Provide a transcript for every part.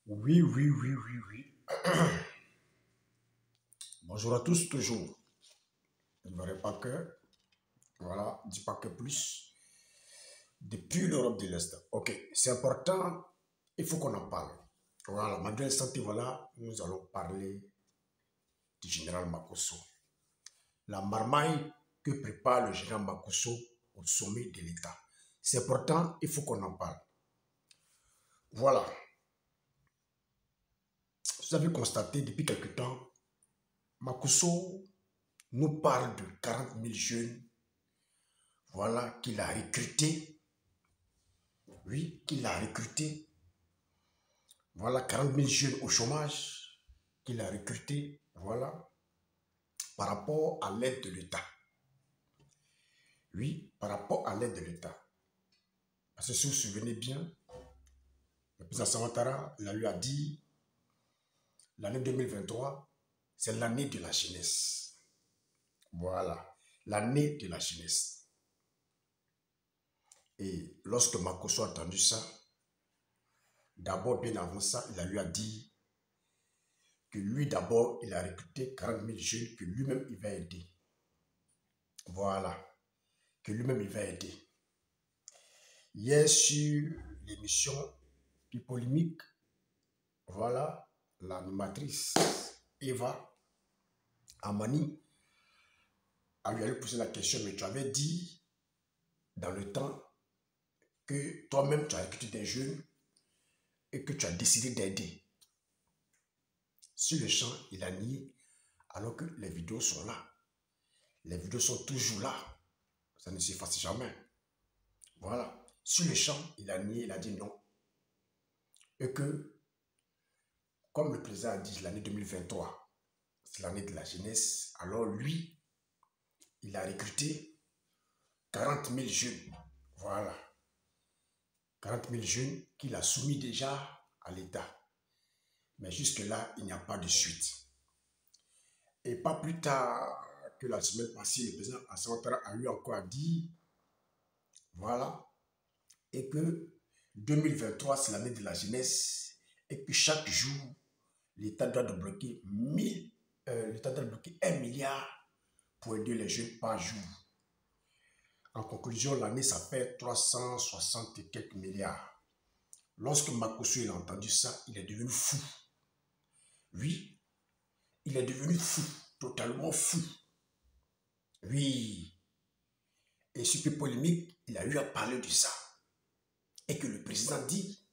Oui, oui, oui, oui, oui. Bonjour à tous, toujours. Je ne verrai pas que, voilà, dis pas que plus. Depuis l'Europe de l'Est. Ok, c'est important, il faut qu'on en parle. Voilà, malgré le santé, voilà, nous allons parler du général Makosso. La marmaille que prépare le général Makosso au sommet de l'État. C'est important, il faut qu'on en parle. Voilà, vous avez constaté depuis quelque temps, Makosso nous parle de 40 000 jeunes, voilà, qu'il a recrutés. Oui, qu'il a recruté. Voilà, 40 000 jeunes au chômage qu'il a recruté. Voilà, par rapport à l'aide de l'État. Oui, par rapport à l'aide de l'État. Parce que si vous vous souvenez bien, le président Samatara lui a dit l'année 2023, c'est l'année de la jeunesse. Voilà, l'année de la jeunesse. Et lorsque Makosso a entendu ça, d'abord, bien avant ça, il lui a dit que lui, d'abord, il a recruté 40 000 jeunes que lui-même, il va aider. Voilà, que lui-même, il va aider. Hier, sur l'émission Pipolimique, voilà, l'animatrice Eva Amani a lui posé la question, mais tu avais dit dans le temps que toi-même, tu as recruté des jeunes et que tu as décidé d'aider. Sur le champ, il a nié, alors que les vidéos sont là. Les vidéos sont toujours là. Ça ne s'efface jamais. Voilà. Sur le champ, il a nié, il a dit non. Et que, comme le président a dit l'année 2023, c'est l'année de la jeunesse, alors lui, il a recruté 40 000 jeunes. Voilà. 40 000 jeunes qu'il a soumis déjà à l'État. Mais jusque-là, il n'y a pas de suite. Et pas plus tard que la semaine passée, le président Hassan Ouattara a eu encore dit, voilà, et que 2023, c'est l'année de la jeunesse, et que chaque jour, l'État doit débloquer l'État doit débloquer 1 milliard pour aider les jeunes par jour. En conclusion, l'année, ça fait 360 et quelques milliards. Lorsque Makosso a entendu ça, il est devenu fou. Oui, il est devenu fou, totalement fou. Oui, et super polémique, il a eu à parler de ça. Et que le président dit,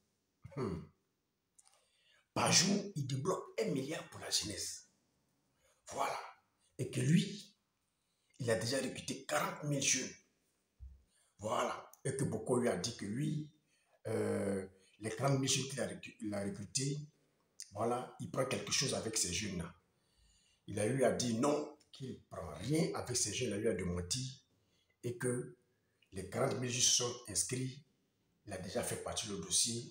par jour, il débloque 1 milliard pour la jeunesse. Voilà. Et que lui, il a déjà recruté 40 000 jeunes. Voilà. Et que beaucoup lui a dit que lui, les 40 000 jeunes qu'il a recrutés, voilà, il prend quelque chose avec ces jeunes-là. Il a eu à dire non, qu'il ne prend rien avec ces jeunes, il a eu à démentir et que les 40 000 jeunes se sont inscrits. Il a déjà fait partie du dossier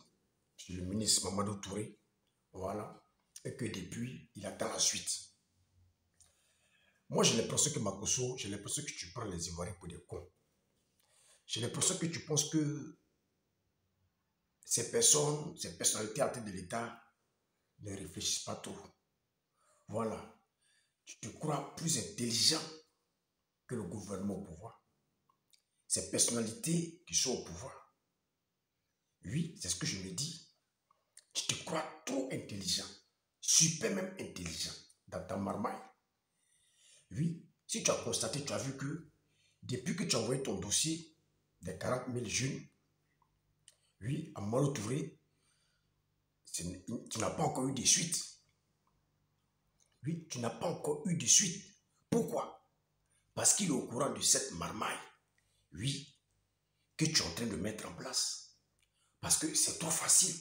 sur le ministre Mamadou Touré. Voilà. Et que depuis, il attend la suite. Moi, j'ai l'impression que Makosso, j'ai l'impression que tu prends les Ivoiriens pour des cons. J'ai l'impression que tu penses que ces personnes, ces personnalités à tête de l'État ne réfléchissent pas trop. Voilà. Tu te crois plus intelligent que le gouvernement au pouvoir. Ces personnalités qui sont au pouvoir. Oui, c'est ce que je me dis. Tu te crois trop intelligent, super même intelligent dans ta marmaille. Oui, si tu as constaté, tu as vu que depuis que tu as envoyé ton dossier des 40 000 jeunes, oui, à Malo Touré, tu n'as pas encore eu de suite. Oui, tu n'as pas encore eu de suite. Pourquoi? Parce qu'il est au courant de cette marmaille, oui, que tu es en train de mettre en place. Parce que c'est trop facile.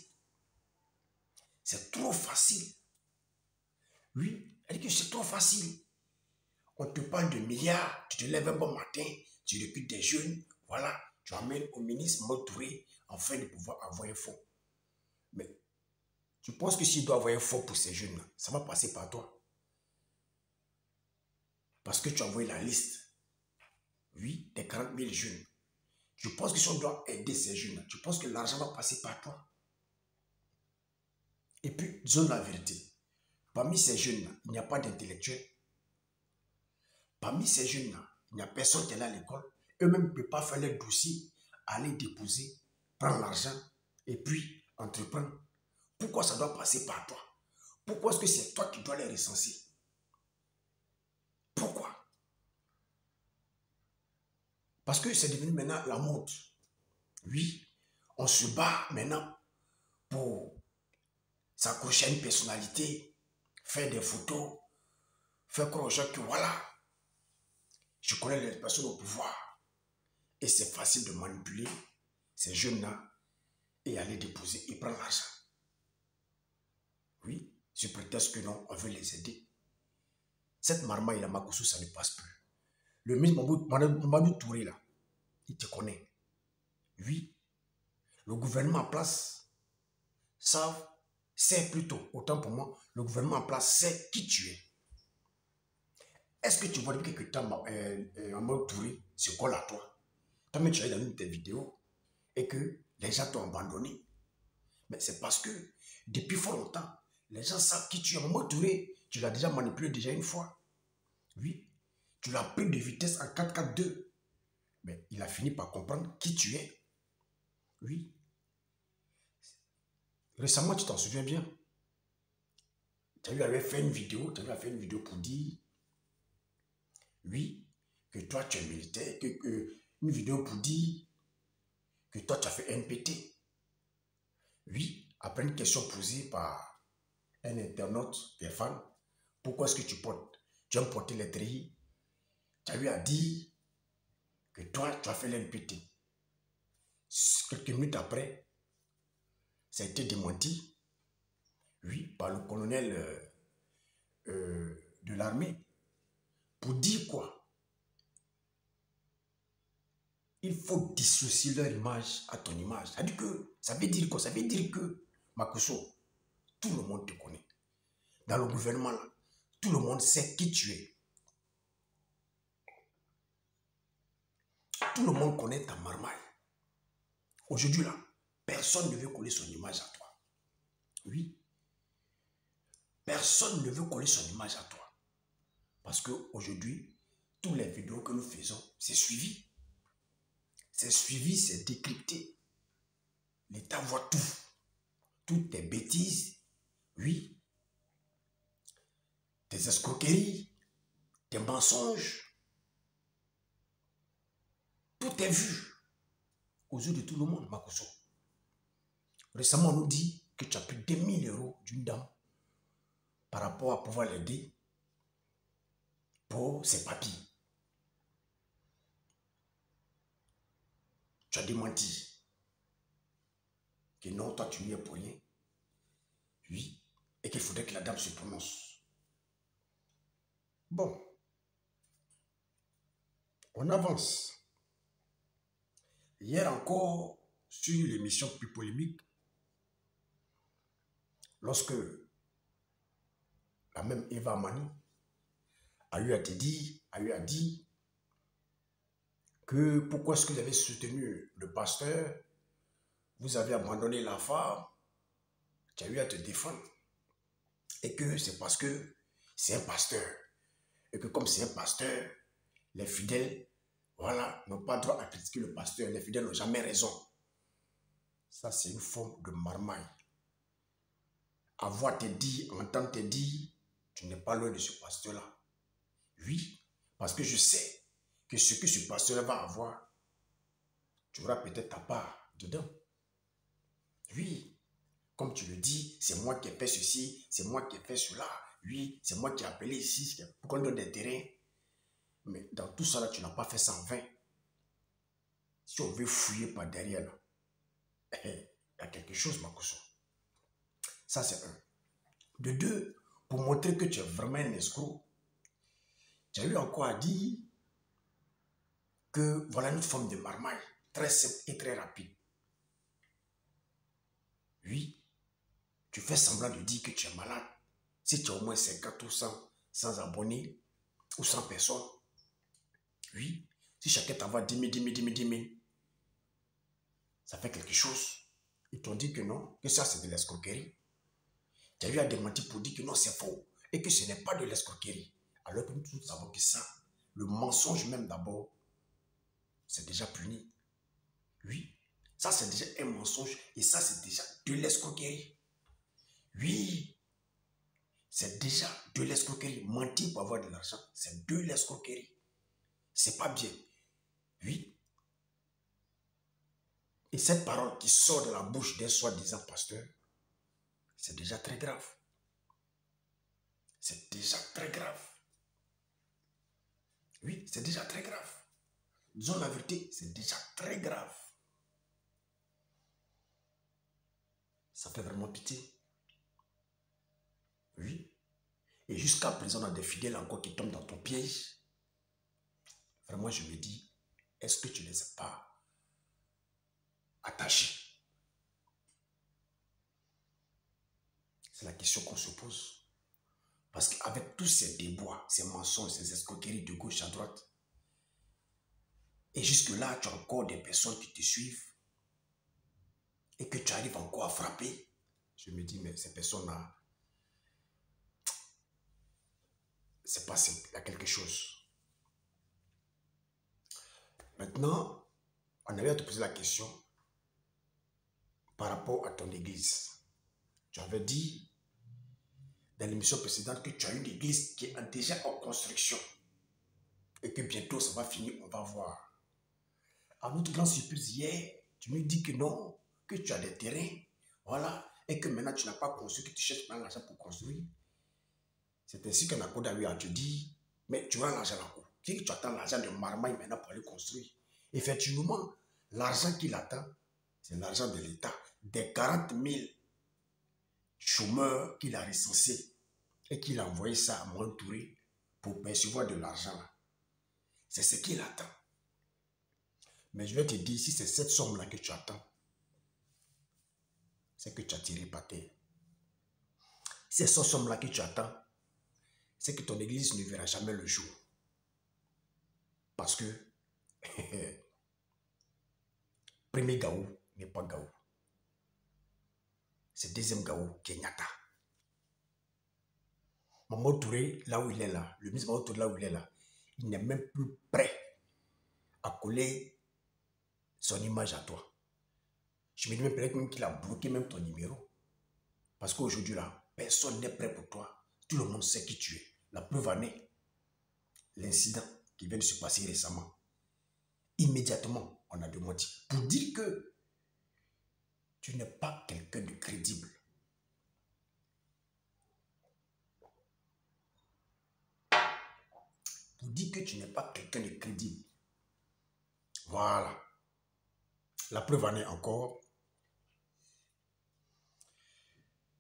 C'est trop facile. Oui, elle dit que c'est trop facile. On te parle de milliards, tu te lèves un bon matin, tu recrutes des jeunes, voilà, tu amènes au ministre Motouré afin de pouvoir avoir un fonds. Mais tu penses que s'il doit avoir un fonds pour ces jeunes-là, ça va passer par toi. Parce que tu as envoyé la liste, oui, des 40 000 jeunes. Je pense que si on doit aider ces jeunes, tu penses que l'argent va passer par toi. Et puis, disons la vérité. Parmi ces jeunes-là, il n'y a pas d'intellectuels. Parmi ces jeunes-là, il n'y a personne qui est là à l'école. Eux-mêmes ne peuvent pas faire leur dossier, aller déposer, prendre l'argent et puis entreprendre. Pourquoi ça doit passer par toi? Pourquoi est-ce que c'est toi qui dois les recenser? Pourquoi? Parce que c'est devenu maintenant la mode. Oui, on se bat maintenant pour s'accrocher à une personnalité, faire des photos, faire croire aux gens que voilà, je connais les personnes au pouvoir. Et c'est facile de manipuler ces jeunes-là et aller déposer et prendre l'argent. Oui, sous prétexte que non, on veut les aider. Cette marmaille, la Makosso, ça ne passe plus. Le ministre Mamadou Touré, là, il te connaît. Oui, le gouvernement en place, ça, c'est plutôt, autant pour moi, le gouvernement en place sait qui tu es. Est-ce que tu vois depuis quelque temps Mamadou Touré se colle à toi? Toi-même, tu as dans une de tes vidéos et que les gens t'ont abandonné. Mais c'est parce que depuis fort longtemps, les gens savent qui tu es. Mamadou Touré, tu l'as déjà manipulé déjà une fois. Oui, tu l'as pris de vitesse en 4-4-2. Mais il a fini par comprendre qui tu es. Oui. Récemment, tu t'en souviens bien. Tu lui avais fait une vidéo, pour dire, oui, que toi tu es militaire, une vidéo pour dire que toi tu as fait NPT. Oui, après une question posée par un internaute qui est fan, pourquoi est-ce que tu aimes porter les treillis? Tu as lui à dire que toi tu as fait l'NPT. Quelques minutes après, ça a été démenti, oui, par le colonel de l'armée. Pour dire quoi? Il faut dissocier leur image à ton image. Ça veut dire quoi? Ça veut dire que, Makosso, tout le monde te connaît. Dans le gouvernement, là, tout le monde sait qui tu es. Tout le monde connaît ta marmaille. Aujourd'hui, là, personne ne veut coller son image à toi. Oui. Personne ne veut coller son image à toi. Parce qu'aujourd'hui, toutes les vidéos que nous faisons, c'est suivi. C'est suivi, c'est décrypté. L'État voit tout. Toutes tes bêtises, oui. Tes escroqueries, tes mensonges. Tout est vu aux yeux de tout le monde, Makosso. Récemment, on nous dit que tu as pris 2000 € d'une dame par rapport à pouvoir l'aider pour ses papiers. Tu as démenti que non, toi tu n'y es pour rien. Oui. Et qu'il faudrait que la dame se prononce. Bon. On avance. Hier encore, sur l'émission plus polémique, lorsque la même Eva Mani a eu à dit que pourquoi est-ce que vous avez soutenu le pasteur, vous avez abandonné la femme, tu as eu à te défendre. Et que c'est parce que c'est un pasteur. Et que comme c'est un pasteur, les fidèles, voilà, n'ont pas droit à critiquer le pasteur. Les fidèles n'ont jamais raison. Ça, c'est une forme de marmaille. Avoir te dit, entendre te dire, tu n'es pas loin de ce pasteur-là. Oui, parce que je sais que ce que ce pasteur va avoir, tu auras peut-être ta part dedans. Oui, comme tu le dis, c'est moi qui ai fait ceci, c'est moi qui ai fait cela. Oui, c'est moi qui ai appelé ici pour qu'on donne des terrains. Mais dans tout ça, là, tu n'as pas fait ça en vain. Si on veut fouiller par derrière, là, il y a quelque chose, Makosso. Ça, c'est un. De deux, pour montrer que tu es vraiment un escroc, tu as eu encore à dire que voilà une forme de marmaille, très simple et très rapide. Oui, tu fais semblant de dire que tu es malade. Si tu as au moins 50 ou 100 abonnés, ou 100 personnes, oui, si chacun t'envoie 10 000, 10 000, 10 000, 10 000, ça fait quelque chose. Ils t'ont dit que non, que ça c'est de l'escroquerie. Tu as eu à démentir pour dire que non, c'est faux et que ce n'est pas de l'escroquerie. Alors que nous tous savons que ça, le mensonge même d'abord, c'est déjà puni. Oui, ça c'est déjà un mensonge et ça c'est déjà de l'escroquerie. Oui, c'est déjà de l'escroquerie. Mentir pour avoir de l'argent, c'est de l'escroquerie. C'est pas bien. Oui. Et cette parole qui sort de la bouche d'un soi-disant pasteur, c'est déjà très grave. C'est déjà très grave. Oui, c'est déjà très grave. Disons la vérité, c'est déjà très grave. Ça fait vraiment pitié. Oui. Et jusqu'à présent, on a des fidèles encore qui tombent dans ton piège. Vraiment, je me dis, est-ce que tu ne les as pas attachés? C'est la question qu'on se pose. Parce qu'avec tous ces déboires, ces mensonges, ces escroqueries de gauche à droite, et jusque-là, tu as encore des personnes qui te suivent et que tu arrives encore à frapper. Je me dis, mais ces personnes-là, c'est pas simple, il y a quelque chose. Maintenant, on avait à te poser la question par rapport à ton église. Tu avais dit dans l'émission précédente que tu as une église qui est déjà en construction et que bientôt ça va finir, on va voir. À notre grande surprise, hier, tu me dis que non, que tu as des terrains, voilà, et que maintenant tu n'as pas construit, que tu cherches maintenant l'argent pour construire. C'est ainsi qu'un accord a eu à te dire, mais tu as l'argent là-haut. Tu dis que tu attends l'argent de Marmaille maintenant pour aller construire. Effectivement, l'argent qu'il attend, c'est l'argent de l'État. Des 40 000 chômeurs qu'il a recensés et qu'il a envoyé ça à Mohamed Touré pour percevoir de l'argent là. C'est ce qu'il attend. Mais je vais te dire, si c'est cette somme-là que tu attends, c'est que tu as tiré par terre. Si c'est cette somme-là que tu attends, c'est que ton église ne verra jamais le jour. Parce que premier Gaou n'est pas Gaou. C'est deuxième Gaou qui est Nyata. Maman Touré, là où il est là, le ministre Maman Touré, là où il est là, il n'est même plus prêt à coller son image à toi. Je me dis même peut-être qu'il a bloqué même ton numéro. Parce qu'aujourd'hui là, personne n'est prêt pour toi. Tout le monde sait qui tu es. La preuve en est l'incident qui vient de se passer récemment. Immédiatement, on a demandé pour dire que tu n'es pas quelqu'un de crédible. Pour dire que tu n'es pas quelqu'un de crédible. Voilà. La preuve en est encore.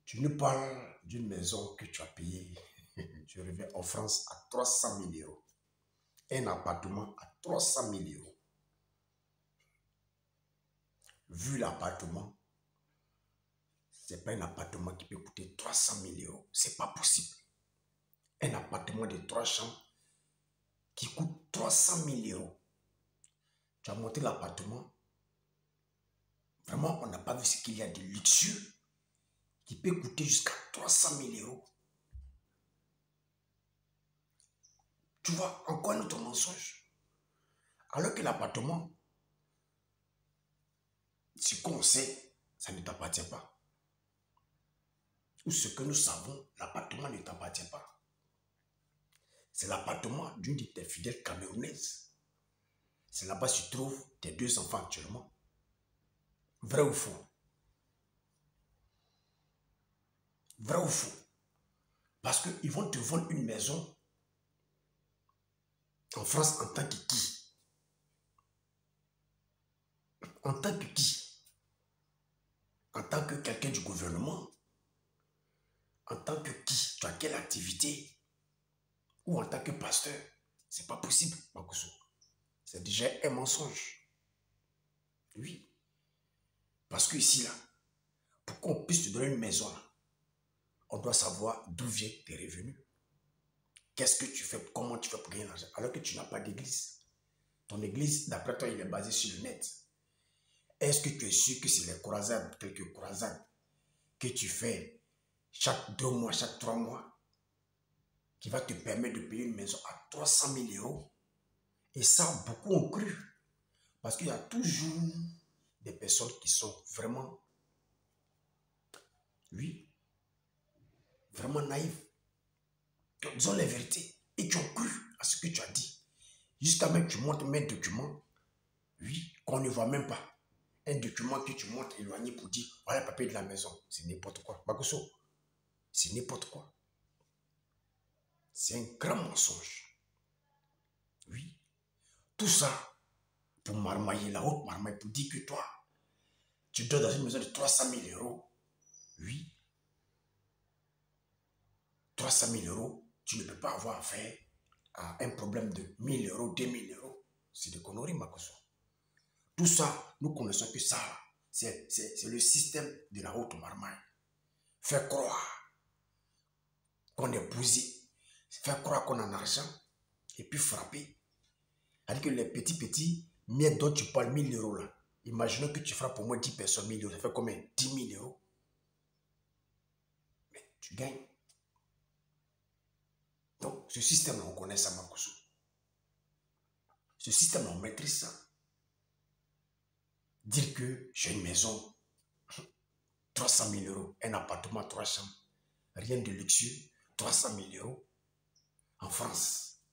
Tu nous parles d'une maison que tu as payée, je reviens en France, à 300 000 euros. Un appartement à 300 000 euros. Vu l'appartement, ce n'est pas un appartement qui peut coûter 300 000 euros. Ce n'est pas possible. Un appartement de 3 chambres qui coûte 300 000 euros. Tu as monté l'appartement. Vraiment, on n'a pas vu ce qu'il y a de luxueux qui peut coûter jusqu'à 300 000 euros. Tu vois, encore un autre mensonge. Alors que l'appartement, ce qu'on sait, ça ne t'appartient pas. Ou ce que nous savons, l'appartement ne t'appartient pas. C'est l'appartement d'une de tes fidèles camerounaises. C'est là-bas que tu trouves tes 2 enfants actuellement. Vrai ou faux? Vrai ou faux? Parce qu'ils vont te vendre une maison en France en tant que qui? En tant que qui? En tant que quelqu'un du gouvernement? En tant que qui? Tu as quelle activité? Ou en tant que pasteur? C'est pas possible, Makosso. C'est déjà un mensonge. Oui. Parce que ici, là, pour qu'on puisse te donner une maison, là, on doit savoir d'où viennent tes revenus. Qu'est-ce que tu fais, comment tu fais pour gagner l'argent, alors que tu n'as pas d'église. Ton église, d'après toi, il est basé sur le net. Est-ce que tu es sûr que c'est les croisades, quelques croisades que tu fais chaque 2 mois, chaque 3 mois, qui va te permettre de payer une maison à 300 000 euros. Et ça, beaucoup ont cru. Parce qu'il y a toujours des personnes qui sont vraiment, oui, vraiment naïves. Disons les vérités. Et qui ont cru à ce que tu as dit. Jusqu'à même que tu montres mes documents, oui, qu'on ne voit même pas. Un document que tu montres éloigné pour dire, voilà le papier de la maison. C'est n'importe quoi. Bakosso, c'est n'importe quoi. C'est un grand mensonge. Oui. Tout ça pour marmailler la haute marmaille, pour dire que toi, tu dors dans une maison de 300 000 euros. Oui. 300 000 euros, tu ne peux pas avoir affaire à un problème de 1 000 euros, 2 000 euros. C'est des conneries, Makosso. Tout ça, nous connaissons que ça. C'est le système de la haute marmaille. Faire croire qu'on est bousillé. Faire croire qu'on a un argent et puis frapper. C'est-à-dire que les petits miettes dont tu parles, 1 000 euros là, imaginons que tu frappes au moins 10 personnes, 1 000 euros, ça fait combien? 10 000 euros. Mais tu gagnes. Donc, ce système-là, on connaît ça, Makosso. Ce système-là, on maîtrise ça. Dire que j'ai une maison, 300 000 euros, un appartement, 3 chambres, rien de luxueux, 300 000 euros, en France.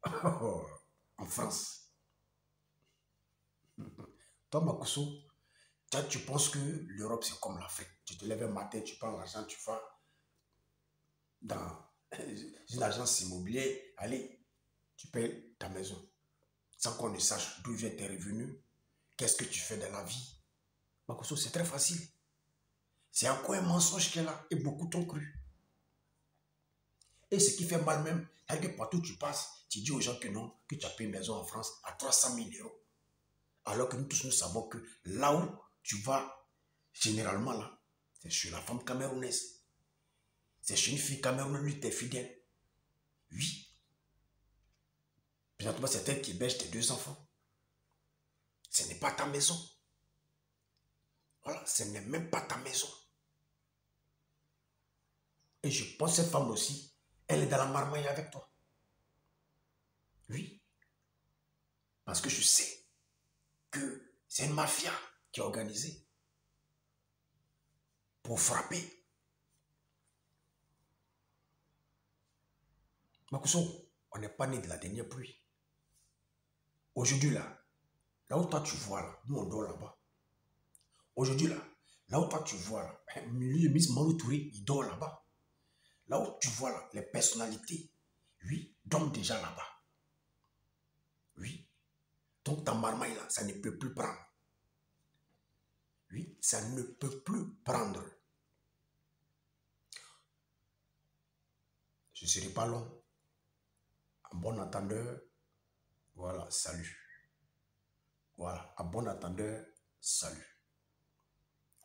En France. Toi, Makosso, tu penses que l'Europe, c'est comme l'Afrique. Tu te lèves un matin, tu prends l'argent, tu vas dans une agence immobilière, allez, tu payes ta maison. Sans qu'on ne sache d'où viennent tes revenus, qu'est-ce que tu fais dans la vie. Makosso, c'est très facile. C'est encore un mensonge qui est là et beaucoup t'ont cru. Et ce qui fait mal même, c'est que partout où tu passes, tu dis aux gens que non, que tu as payé une maison en France à 300 000 euros. Alors que nous tous, nous savons que là où tu vas, généralement là, c'est chez la femme camerounaise. C'est chez une fille camerounaise, lui, t'es fidèle. Oui. Présentement, c'est elle qui héberge tes 2 enfants. Ce n'est pas ta maison. Voilà, ce n'est même pas ta maison. Et je pense que cette femme aussi, elle est dans la marmaille avec toi. Oui. Parce que je sais que c'est une mafia qui est organisée pour frapper. Makosso, on n'est pas né de la dernière pluie. Aujourd'hui, là où toi tu vois, là, nous on dort là-bas. Aujourd'hui, là où toi tu vois, là, le ministre Manu Touré, il dort là-bas. Là où tu vois, là, les personnalités, oui, dorment déjà là-bas. Oui. Donc ta marmaille, là, ça ne peut plus prendre. Oui, ça ne peut plus prendre. Je ne serai pas long. En bon entendeur, voilà, salut. Voilà, à bon entendeur, salut.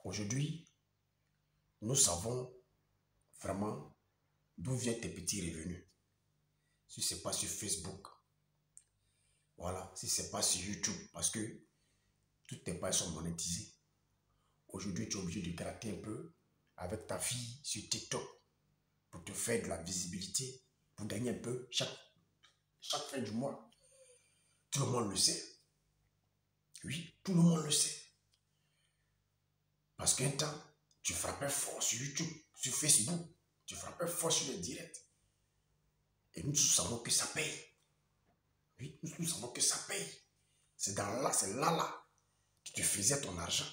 Aujourd'hui, nous savons vraiment d'où viennent tes petits revenus. Si ce n'est pas sur Facebook, voilà, si ce n'est pas sur YouTube, parce que toutes tes pages sont monétisées. Aujourd'hui, tu es obligé de gratter un peu avec ta fille sur TikTok pour te faire de la visibilité, pour gagner un peu chaque fin du mois. Tout le monde le sait. Oui, tout le monde le sait. Parce qu'un temps, tu frappais fort sur YouTube, sur Facebook, tu frappais fort sur les directs. Et nous savons que ça paye. Oui, nous savons que ça paye. C'est là que tu faisais ton argent.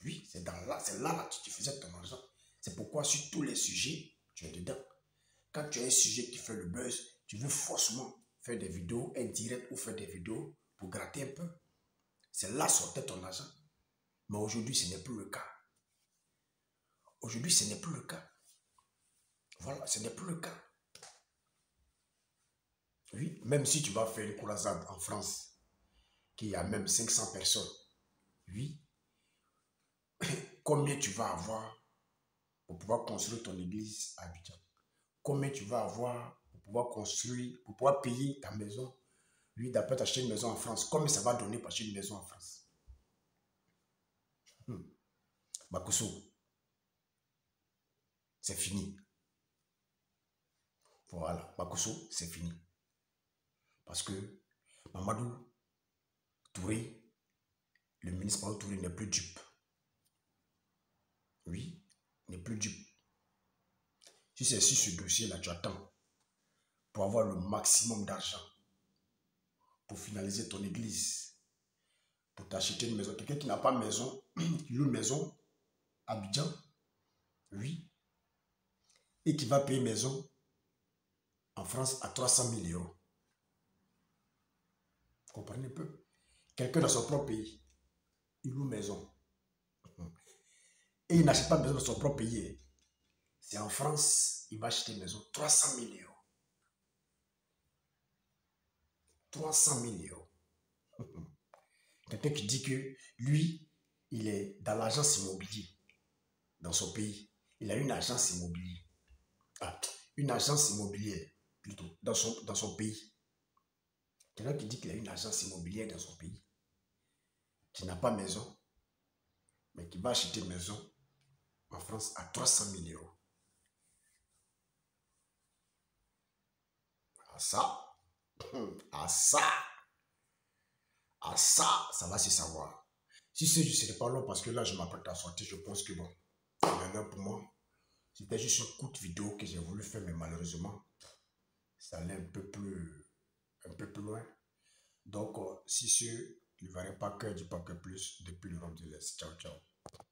Oui, c'est là que tu faisais ton argent. C'est pourquoi sur tous les sujets, tu es dedans. Quand tu as un sujet qui fait le buzz, tu veux forcément faire des vidéos, un direct ou faire des vidéos pour gratter un peu. C'est là sortait ton argent. Mais aujourd'hui, ce n'est plus le cas. Aujourd'hui, ce n'est plus le cas. Voilà, ce n'est plus le cas. Oui, même si tu vas faire une croisade en France, qu'il y a même 500 personnes, oui, combien tu vas avoir pour pouvoir construire ton église à Abidjan? Combien tu vas avoir pour pouvoir construire, pour pouvoir payer ta maison? Oui, d'après t'acheter une maison en France, combien ça va donner pour acheter une maison en France? Makosso, c'est fini. Voilà, Makosso, c'est fini. Parce que Mamadou Touré, le ministre Mamadou Touré n'est plus dupe. Oui, n'est plus dupe. Si c'est sur ce dossier-là, tu attends pour avoir le maximum d'argent, pour finaliser ton église, pour t'acheter une maison. Quelqu'un qui n'a pas de maison, qui loue une maison à Abidjan, oui, et qui va payer maison en France à 300 000 euros. Vous comprenez un peu? Quelqu'un dans son propre pays, il loue une maison. Et il n'achète pas de maison dans son propre pays. C'est en France, il va acheter une maison 300 000 euros. 300 000 euros. Quelqu'un qui dit que lui, il est dans l'agence immobilière dans son pays. Il a une agence immobilière. Ah, une agence immobilière, plutôt, dans son pays. Quelqu'un qui dit qu'il a une agence immobilière dans son pays, qui n'a pas maison, mais qui va acheter une maison en France à 300 000 euros. À ça, à ça, ça va se savoir. Si c'est juste, ce n'est pas long parce que là, je m'apprête à sortir. Je pense que bon, maintenant pour moi, c'était juste une courte vidéo que j'ai voulu faire, mais malheureusement, ça allait un peu plus loin. Donc, si ce, ne verrez pas que du pas que plus depuis l'Europe de l'Est. Ciao, ciao.